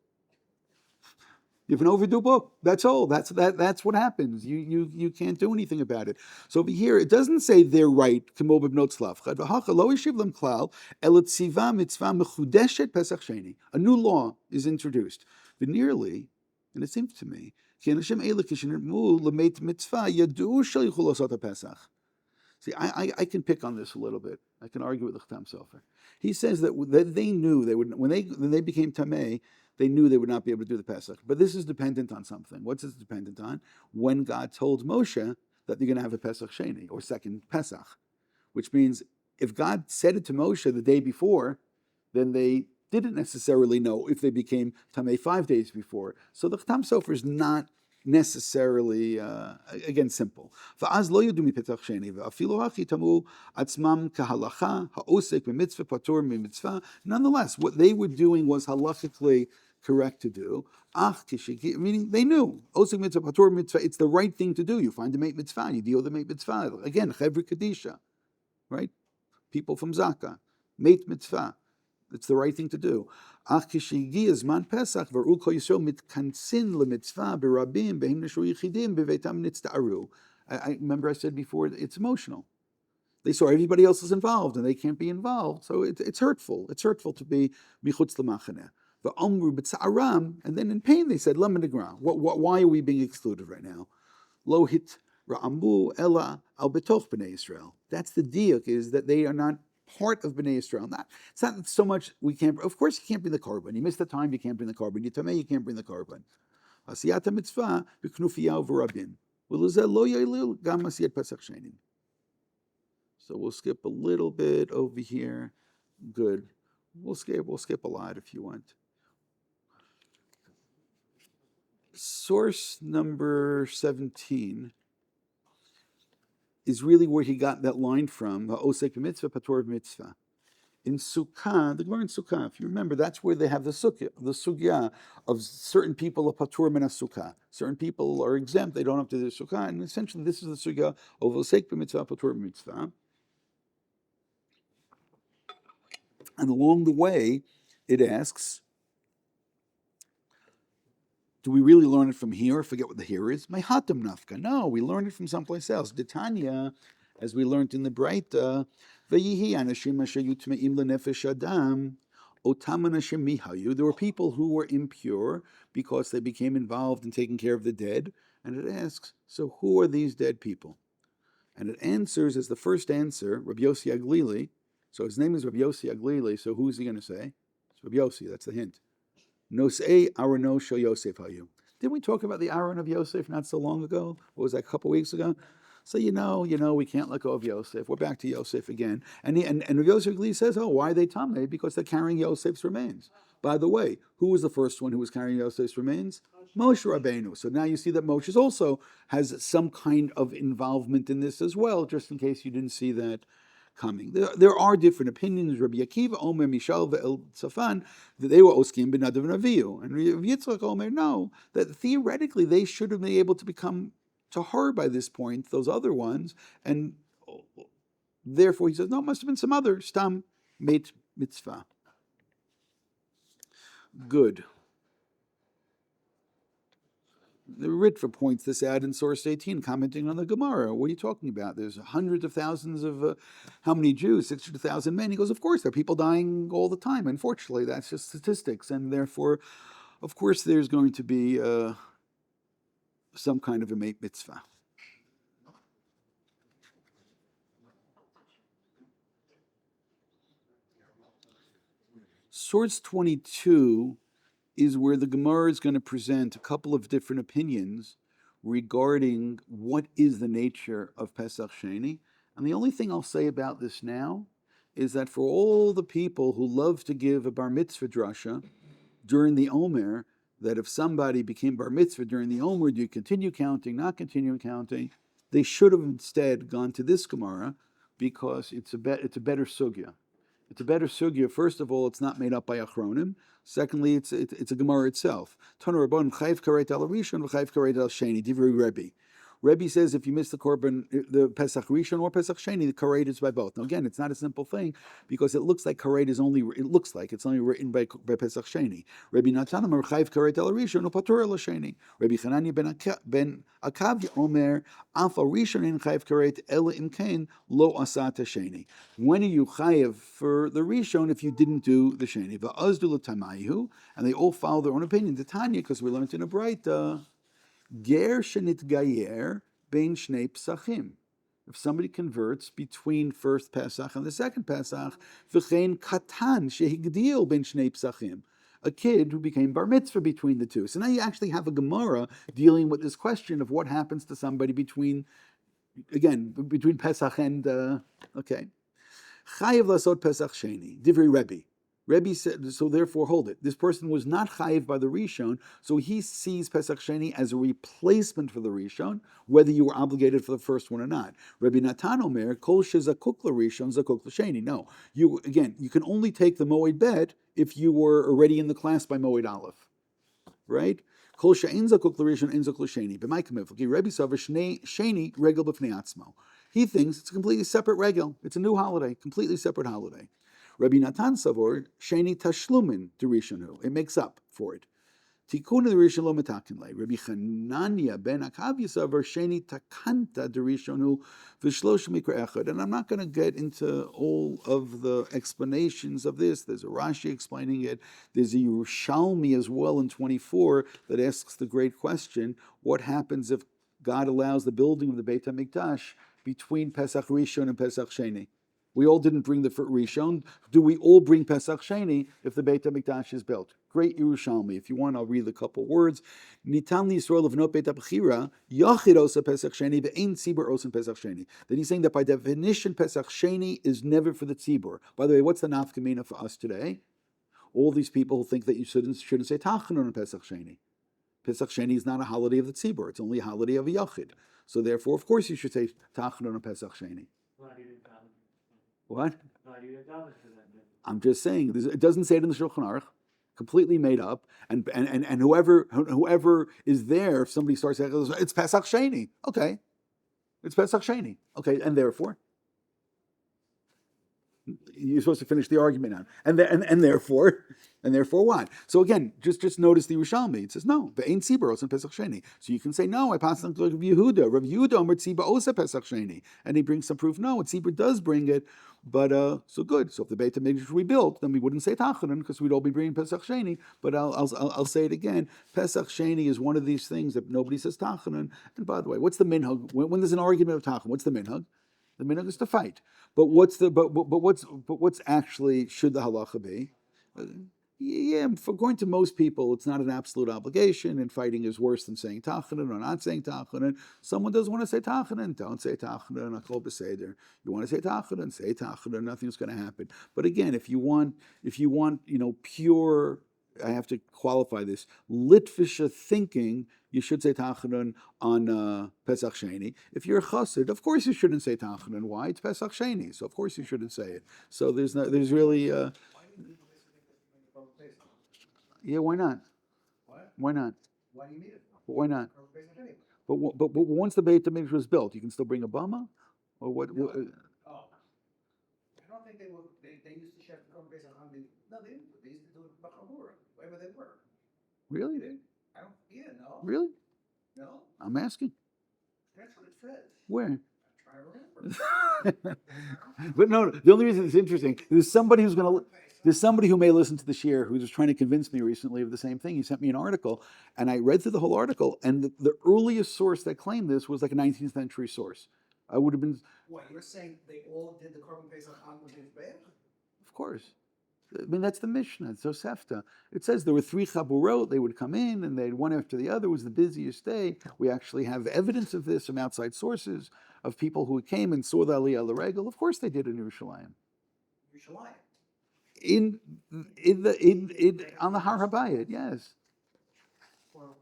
[SPEAKER 1] You have an overdue book. That's all. That's what happens. You can't do anything about it. So over here, it doesn't say they're right. A new law is introduced. But nearly, and it seems to me, See, I can pick on this a little bit. I can argue with the Chatam Sofer. He says that they knew they would, when they became Tameh, they knew they would not be able to do the Pesach. But this is dependent on something. What's this dependent on? When God told Moshe that they're going to have a Pesach Sheni, or second Pesach, which means if God said it to Moshe the day before, then they didn't necessarily know if they became Tameh 5 days before. So the Chatam Sofer is not necessarily, again, simple. ואז לא ידעו מפתח שני, ואפילו הכי תמו עצמם כהלכה, העוסק במצווה פטור ממצווה. Nonetheless, what they were doing was halachically correct to do. Meaning they knew, osek mitzvah patur mitzvah, it's the right thing to do. You find the mate mitzvah, you deal with the mate mitzvah. Again, chevri kadisha, right? People from Zaka, mate mitzvah. It's the right thing to do. Ach kishigi zman Pesach v'ru kol Yisrael mitkansin lemitzvah berabim behem neshu yichidim bevetam nitztaru. I remember I said before, it's emotional. They saw everybody else is involved and they can't be involved, so it's hurtful. It's hurtful to be michutz l'machaneh. V'omru b'tzaram, and then in pain they said, lama negra. Why are we being excluded right now? Lo hit ra'ambu ela al betoch b'nei Yisrael. That's the diuk, is that they are not part of Bnei Yisrael. It's not so much we can't. Of course, you can't bring the korban. You miss the time, you can't bring the korban. You tamei, you can't bring the korban. Asiyat mitzvah b'knufiyav v'rabin. V'luzel lo yailil gam asiyat pesach shenim. So we'll skip a little bit over here. Good. We'll skip a lot if you want. Source number 17 is really where he got that line from, Osek mitzvah, pator mitzvah. In Sukkah, the Gemara in Sukkah, if you remember, that's where they have the sugya of certain people of patur min Sukkah. Certain people are exempt, they don't have to do the Sukkah, and essentially this is the sugya of Osek mitzvah, patur mitzvah. And along the way, it asks, do we really learn it from here? Forget what the here is. My hatam nafka. No, we learned it from someplace else. Titania, as we learned in the Breita, Vayihi anashim asher yutmeim lenefesh adam, otam anashim mihayu. There were people who were impure because they became involved in taking care of the dead. And it asks, so who are these dead people? And it answers as the first answer, Rabbi Yossi Aglili. So his name is Rabbi Yossi Aglili. So who's he going to say? It's Rabbi Yossi. That's the hint. Nosei Arono Shel Yosef Hayu. Didn't we talk about the Aaron of Yosef not so long ago? What was that, a couple weeks ago? So you know, we can't let go of Yosef. We're back to Yosef again. And Yosef Lee says, oh, why are they Tameh? Because they're carrying Yosef's remains. By the way, who was the first one who was carrying Yosef's remains? Moshe Rabbeinu. So now you see that Moshe also has some kind of involvement in this as well, just in case you didn't see that coming. There are different opinions. Rabbi Akiva, Omer, Mishal, Ve'el Tzafan, that they were Oskim ben Nadav and Avihu. And Rabbi Yitzchak, Omer, no, that theoretically they should have been able to become tahor by this point, those other ones, and therefore he says, no, it must have been some other stam meit mitzvah. Good. The Ritva points this out in source 18, commenting on the Gemara. What are you talking about? There's hundreds of thousands of, how many Jews? 600,000 men. He goes, of course, there are people dying all the time. Unfortunately, that's just statistics. And therefore, of course, there's going to be some kind of a meit mitzvah. Source 22 is where the Gemara is going to present a couple of different opinions regarding what is the nature of Pesach Sheni. And the only thing I'll say about this now is that for all the people who love to give a bar mitzvah drasha during the Omer, that if somebody became bar mitzvah during the Omer, do you continue counting, not continue counting? They should have instead gone to this Gemara because it's a better sugya. It's a better sugya. First of all, it's not made up by Achronim. Secondly, it's a Gemara itself. Tanu Rabban chayv karet al rishon v'chayv karet al sheni. Divrei Rabbi. Rabbi says if you miss the korban, the Pesach Rishon or Pesach Sheni, the karet is by both. Now again, it's not a simple thing because it looks like karet is only. It looks like it's only written by Pesach Sheni. Rabbi Natan Omer chayv karet al rishon u'patur al sheni. Rabbi Hanania ben Akav Omer af al rishon in chayv karet ela imkain lo asat sheni. When are you chayev for the Rishon if you didn't do the Sheni? Va'azdu l'tamayihu, and they all follow their own opinion. The Tanya, because we learned in a Breita, ger shenit gayer bein shnei psachim. if somebody converts between first Pesach and the second Pesach, v'chein katan shehigdil ben shnei Pesachim, a kid who became bar mitzvah between the two. So now you actually have a Gemara dealing with this question of what happens to somebody between Pesach and, okay. Chayiv lasot Pesach Sheni, Divrei Rabbi. Rabbi said, so therefore hold it. This person was not chayiv by the Rishon, so he sees Pesach Sheni as a replacement for the Rishon, whether you were obligated for the first one or not. Rabbi Natan Omer, kol shezakuk l'Rishon, zakuk l'Sheni. No, you can only take the Moed Bet if you were already in the class by Moed Aleph, right? Kol she'en zakuk l'Rishon, en zakuk l'Sheni. B'may kamev, Rabbi Savar Sheni regel b'fnei atzmo. He thinks it's a completely separate regel. It's a new holiday, completely separate holiday. Rabbi Natan Savor, Sheni Tashlumin to Rishonu. It makes up for it. Tikkun the Rishon lo metakin lei. Rabbi Chananya ben Akavya Savor, Sheni Takanta to Rishonu v'shlosh mikra echad. And I'm not going to get into all of the explanations of this. There's a Rashi explaining it. There's a Yerushalmi as well in 24 that asks the great question, what happens if God allows the building of the Beit HaMikdash between Pesach Rishon and Pesach Sheni? We all didn't bring the Rishon. Do we all bring Pesach Sheni if the Beit HaMikdash is built? Great Yerushalmi. If you want, I'll read a couple words. Nitan liYisrael of Beit HaBechira Yachid osa Pesach Sheni ve'ein tzibur osa Pesach Sheni. Then he's saying that by definition Pesach Sheni is never for the tzibur. By the way, what's the nafkamina for us today? All these people who think that you shouldn't say Tachanun on Pesach Sheni. Pesach Sheni is not a holiday of the tzibur. It's only a holiday of a Yachid. So therefore, of course, you should say Tachanun on Pesach Sheni. What? I'm just saying, it doesn't say it in the Shulchan Aruch, completely made up, and whoever is there, if somebody starts saying, it's Pesach Sheni, okay, it's Pesach Sheni, okay, and therefore, you're supposed to finish the argument now, and therefore what? So again, just notice the Yerushalmi. It says no, ve'ein tzibur osa Pesach Sheni. So you can say no. I pass on to Rav Yehuda. Rav Yehuda omer tzibur osa Pesach Sheni, and he brings some proof. No, tzibur does bring it, but so good. So if the Beit HaMikdash we built, then we wouldn't say Tachanun because we'd all be bringing Pesach Sheni. But I'll say it again. Pesach Sheni is one of these things that nobody says Tachanun. And by the way, what's the minhag when there's an argument of Tachanun? What's the minhag? The minhag is to fight. But what's actually should the halacha be? Yeah, for going to most people, it's not an absolute obligation, and fighting is worse than saying Tachanun or not saying Tachanun. Someone doesn't want to say Tachanun, don't say Tachanun. Akol b'seder. You want to say Tachanun, say Tachanun. Nothing's going to happen. But again, if you want, pure, I have to qualify this, Litvisha thinking, you should say Tachanun on Pesach Sheni. If you're a chassid, of course you shouldn't say Tachanun. Why? It's Pesach Sheni, so of course you shouldn't say it. So there's really. Yeah, why not?
[SPEAKER 2] What?
[SPEAKER 1] Why not?
[SPEAKER 2] Why do you need it?
[SPEAKER 1] But why not?
[SPEAKER 2] But
[SPEAKER 1] But once the Beit HaMikdash was built, you can still bring a bama, or what?
[SPEAKER 2] No. Oh, I don't think they were. They used to chef the corn based on the. No, they didn't. They used to do it b'chamura, wherever they were.
[SPEAKER 1] Really?
[SPEAKER 2] I don't. Yeah, no.
[SPEAKER 1] Really?
[SPEAKER 2] No.
[SPEAKER 1] I'm asking.
[SPEAKER 2] That's what it says.
[SPEAKER 1] Where?
[SPEAKER 2] I'm trying to remember.
[SPEAKER 1] But no, the only reason it's interesting, there's somebody who may listen to the shir who was trying to convince me recently of the same thing. He sent me an article, and I read through the whole article, and the earliest source that claimed this was like a 19th century source. I would have been...
[SPEAKER 2] What, you're saying they all did the korban pesach on the bed?
[SPEAKER 1] Of course. I mean, that's the Mishnah, it's Tosefta. It says there were 3 chaburot, they would come in, and they'd one after the other. It was the busiest day. We actually have evidence of this from outside sources, of people who came and saw the Aliyah L'Regel. Of course they did in Yerushalayim.
[SPEAKER 2] Yerushalayim?
[SPEAKER 1] On the Har HaBayit, yes.
[SPEAKER 2] Well,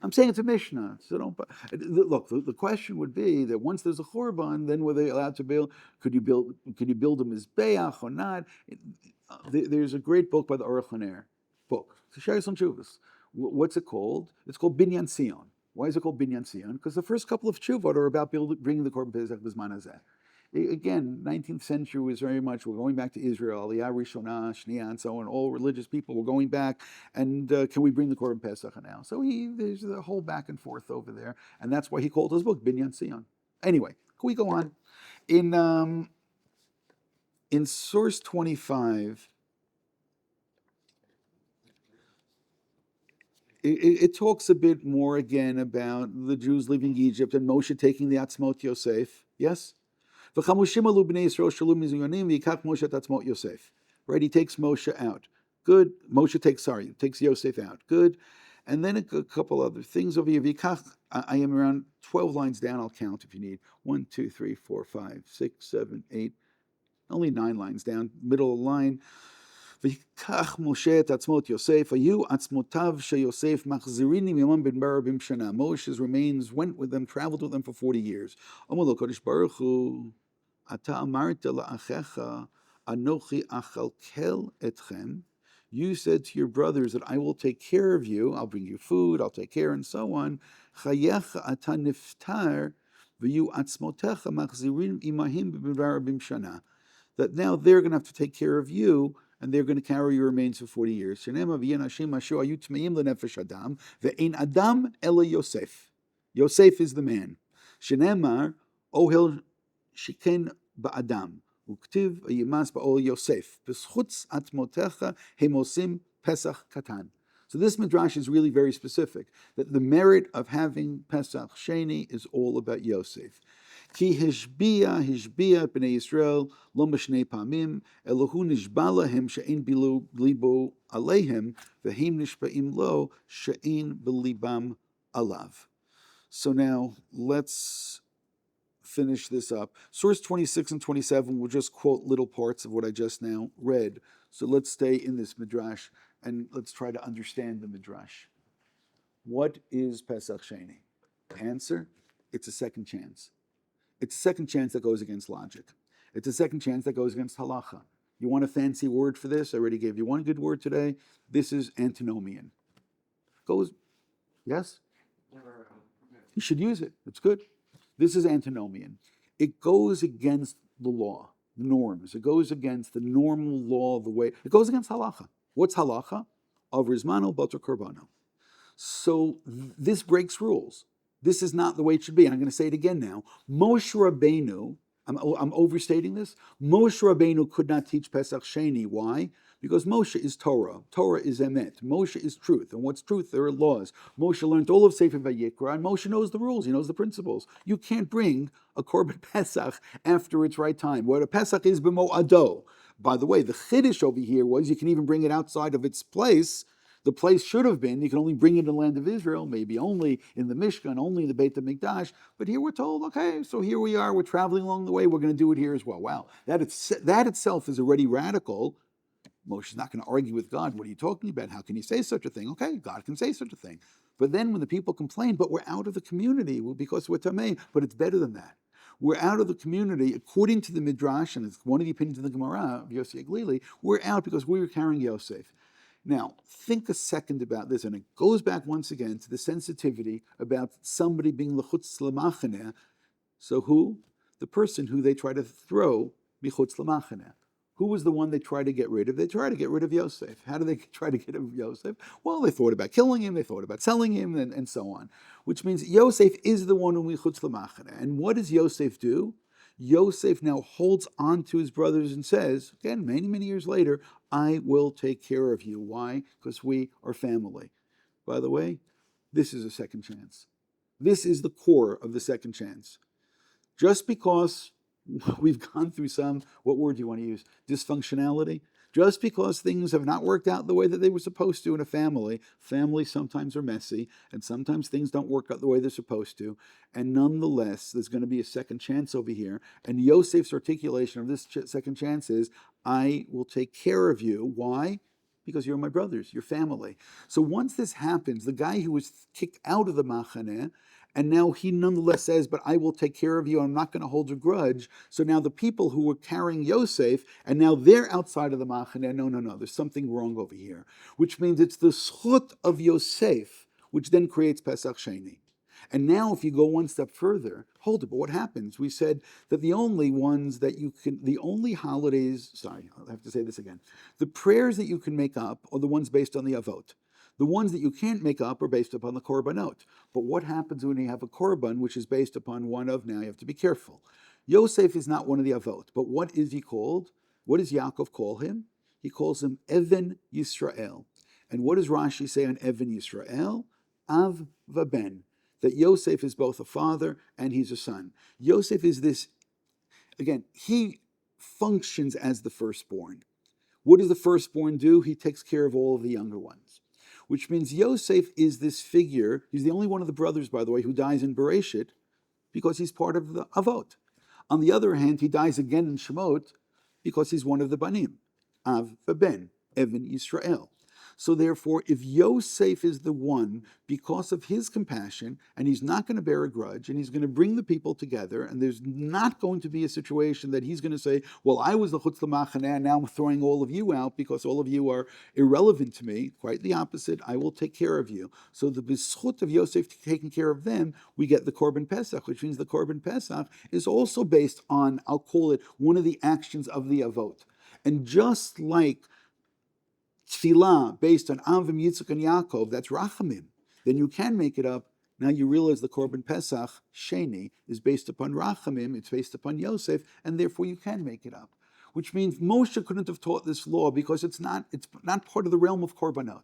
[SPEAKER 1] I'm saying it's a Mishnah, so don't. Look, the question would be that once there's a Churban, then were they allowed to build? Could you build a Mizbeach or not? There's a great book by the Aruch LaNer book. It's a Sharis on Tshuvos. What's it called? It's called Binyan Sion. Why is it called Binyan Sion? Because the first couple of Tshuvot are about bringing the Korban Pesach B'zman Hazeh. Again, 19th century was very much, we're going back to Israel, Aliyah Rishonah, Shniah, and so on, all religious people were going back, and can we bring the Korban Pesach now? So there's a whole back and forth over there, and that's why he called his book Binyan Sion. Anyway, can we go on? In source 25, it talks a bit more again about the Jews leaving Egypt and Moshe taking the Atzmot Yosef. Yes? V'chamushim alu b'nei Yisrael shalu mizuyonim v'yikach Moshe et atzmot Yosef. Right? He takes Moshe out. Good. Takes Yosef out. Good. And then a couple other things over here. V'yikach, I am around 12 lines down. I'll count if you need. 1, 2, 3, 4, 5, 6, 7, 8. Only 9 lines down. Middle of the line. ויקח משה את עצמות יוסף, היו עצמותיו שיוסף מחזירינים יומם בן ברבים שנה. Moshe's remains went with them, traveled with them for 40 years. אמר לו קדוש ברוך הוא, אתה אמרת לאחיך, אנוכי אכלכל אתכם. You said to your brothers that I will take care of you, I'll bring you food, I'll take care, and so on. חייך אתה נפטר, ויהיו עצמותיך מחזירים עמהם בן ברבים שנה. That now they're going to have to take care of you, and they're going to carry your remains for 40 years. Shenema v'yen Hashem asher ayu tmeim lenefesh adam, ve'ein adam ela Yosef. Yosef is the man. Shenemar ohel shiken ba'adam, uktiv yimas ba'ol Yosef. B'schutz atmotecha hemosim pesach katan. So this midrash is really very specific, that the merit of having Pesach Sheni is all about Yosef. Ki hishbia b'nei Yisrael lo m'shnei pamim elohu nishba lahem she'ein bilibo aleihem v'heim nishba'im lo she'ein b'libam alav. So now let's finish this up. Source 26 and 27 will just quote little parts of what I just now read. So let's stay in this midrash and let's try to understand the midrash. What is Pesach Sheni? Answer: it's a second chance. It's a second chance that goes against logic. It's a second chance that goes against halacha. You want a fancy word for this? I already gave you one good word today. This is antinomian. Goes, yes? You should use it. It's good. This is antinomian. It goes against the law, the norms. It goes against the normal law of the way. It goes against halacha. What's halacha? Avrizmano batar korbano. So this breaks rules. This is not the way it should be. And I'm going to say it again now. Moshe Rabbeinu, I'm overstating this. Moshe Rabbeinu could not teach Pesach Sheni. Why? Because Moshe is Torah. Torah is emet. Moshe is truth. And what's truth? There are laws. Moshe learned all of Sefer Vayikra, and Moshe knows the rules. He knows the principles. You can't bring a Korban Pesach after its right time. What a Pesach is b'mo'ado. By the way, the chiddush over here was you can even bring it outside of its place. The place should have been, you can only bring it in the land of Israel, maybe only in the Mishkan, only in the Beit HaMikdash. But here we're told, okay, so here we are, we're traveling along the way, we're going to do it here as well. Wow, that itself is already radical. Moshe's not going to argue with God. What are you talking about? How can you say such a thing? Okay, God can say such a thing. But then when the people complain, but we're out of the community because we're Tamei, but it's better than that. We're out of the community, according to the Midrash, and it's one of the opinions of the Gemara, of Yossi Aglili, we're out because we were carrying Yosef. Now, think a second about this, and it goes back once again to the sensitivity about somebody being l'chutz l'machaneh. So who? The person who they try to throw michutz l'machaneh. Who was the one they tried to get rid of? They tried to get rid of Yosef. How do they try to get rid of Yosef? Well, they thought about killing him, they thought about selling him, and so on. Which means Yosef is the one who michutz l'machaneh. And what does Yosef do? Yosef now holds on to his brothers and says, again, many, many years later, I will take care of you. Why? Because we are family. By the way, this is a second chance. This is the core of the second chance. Just because we've gone through some, what word do you want to use? Dysfunctionality? Just because things have not worked out the way that they were supposed to in a family, families sometimes are messy, and sometimes things don't work out the way they're supposed to, and nonetheless, there's going to be a second chance over here, and Yosef's articulation of this second chance is, I will take care of you. Why? Because you're my brothers, your family. So once this happens, the guy who was kicked out of the machaneh, and now he nonetheless says, but I will take care of you, I'm not going to hold a grudge. So now the people who were carrying Yosef, and now they're outside of the machaneh, no, there's something wrong over here. Which means it's the schut of Yosef, which then creates Pesach Sheni. And now if you go one step further, hold it, but what happens? We said that the only holidays, I'll have to say this again. The prayers that you can make up are the ones based on the avot. The ones that you can't make up are based upon the korbanot. But what happens when you have a korban which is based upon one of, now you have to be careful. Yosef is not one of the avot, but what is he called? What does Yaakov call him? He calls him Even Yisrael. And what does Rashi say on Even Yisrael? Av v'ben. That Yosef is both a father and he's a son. Yosef is this, again, he functions as the firstborn. What does the firstborn do? He takes care of all of the younger ones. Which means Yosef is this figure, he's the only one of the brothers, by the way, who dies in Bereshit, because he's part of the Avot. On the other hand, he dies again in Shemot because he's one of the Banim. Av v'ben, Even Yisrael. So therefore, if Yosef is the one, because of his compassion, and he's not going to bear a grudge, and he's going to bring the people together, and there's not going to be a situation that he's going to say, well, I was the Chutz L'Machaneh, and now I'm throwing all of you out because all of you are irrelevant to me. Quite the opposite. I will take care of you. So the b'schut of Yosef taking care of them, we get the Korban Pesach, which means the Korban Pesach is also based on, I'll call it, one of the actions of the Avot. And just like tefillah based on Avim, Yitzchak, and Yaakov, that's Rachamim, then you can make it up. Now you realize the Korban Pesach, Sheni, is based upon Rachamim, it's based upon Yosef, and therefore you can make it up. Which means Moshe couldn't have taught this law because it's not part of the realm of Korbanot.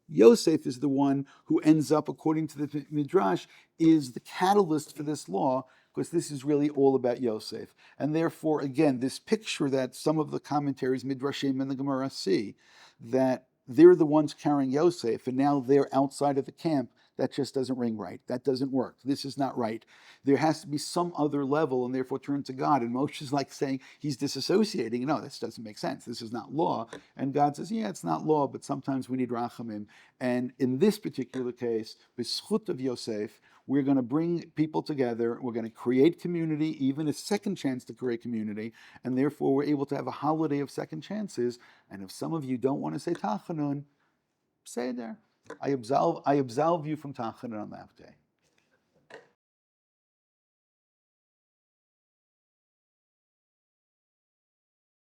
[SPEAKER 1] Yosef is the one who ends up, according to the Midrash, is the catalyst for this law, because this is really all about Yosef. And therefore, again, this picture that some of the commentaries, Midrashim and the Gemara see, that they're the ones carrying Yosef, and now they're outside of the camp, that just doesn't ring right. That doesn't work. This is not right. There has to be some other level, and therefore turn to God. And Moshe's like saying he's disassociating. No, this doesn't make sense. This is not law. And God says, yeah, it's not law, but sometimes we need rachamim. And in this particular case, b'schut of Yosef, we're going to bring people together. We're going to create community, even a second chance to create community. And therefore, we're able to have a holiday of second chances. And if some of you don't want to say Tachanun, say it there. I absolve you from Tachanun on that day.